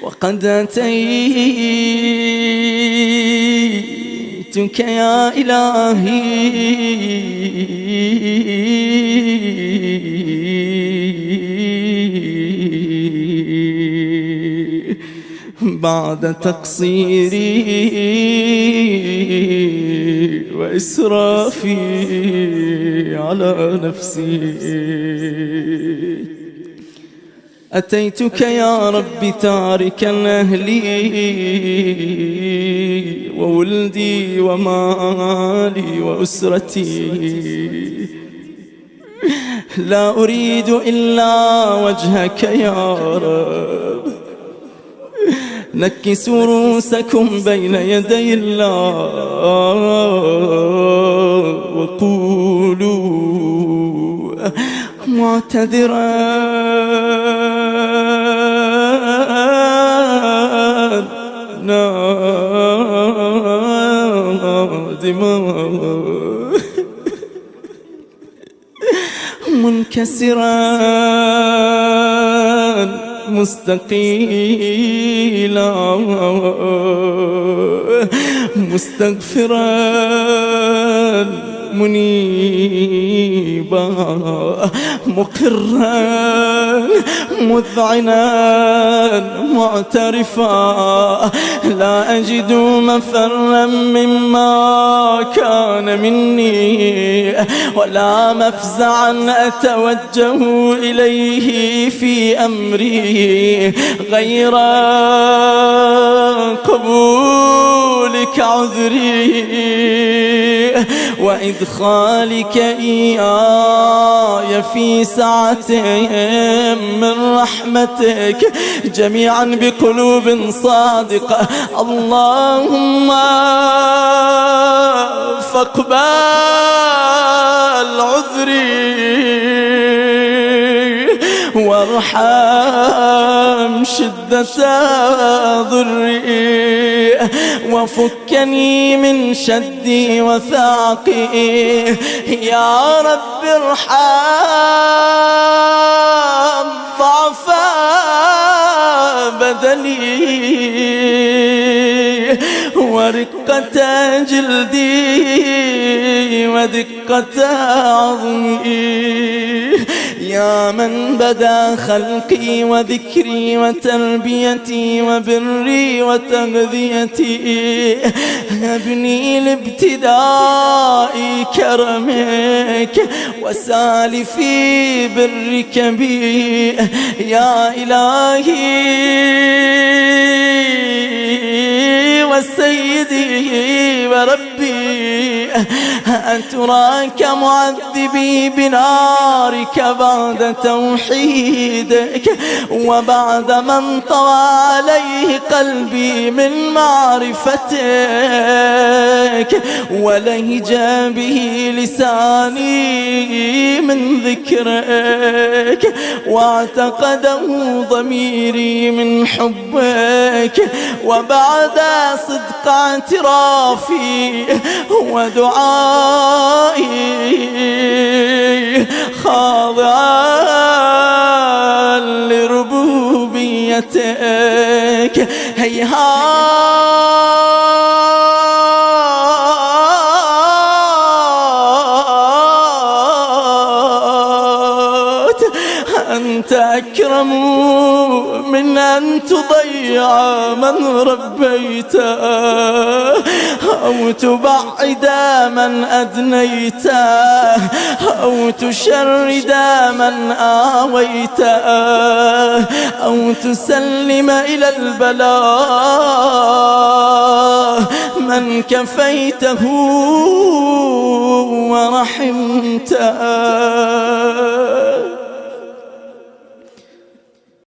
وقد أتيتك يا إلهي بعد تقصيري وإسرافي على نفسي. أتيتك يا رب تاركا أهلي وولدي ومالي وأسرتي، لا أريد إلا وجهك يا رب. نكسوا رؤوسكم بين يدي الله وقولوا معتذرا نادما منكسرا مستقيلا مستغفرا منيبا مقرا مذعنا معترفا، لا أجد مفرا مما كان مني ولا مفزعا أتوجه إليه في أمري غير قبولك عذري وإدخالك إياي في سعة من رحمتك جميعا بقلوب صادقة. اللهم فاقبل عذري وارحم شدة ضري وفكني من شدي وثاقي. يا رب ارحم ضعف بدني ورقة جلدي ودقة عظمي. يا من بدا خلقي وذكري وتربيتي وبري وتغذيتي، هبني لابتداء كرمك وسالفي برك بي. يا إلهي وسيدي وربي، أتراك معذبي بنارك بعد توحيدك وبعد من طوى عليه قلبي من معرفتك ولهج به لساني من ذكرك واعتقده ضميري من حبك، وبعد صدق اعترافي ودعائي خاضعا لربوبيتك هيهات أنت أكرم من أن تضيع من ربيته أو تبعد من أدنيته أو تشرد من آويته أو تسلم إلى البلاء من كفيته ورحمته.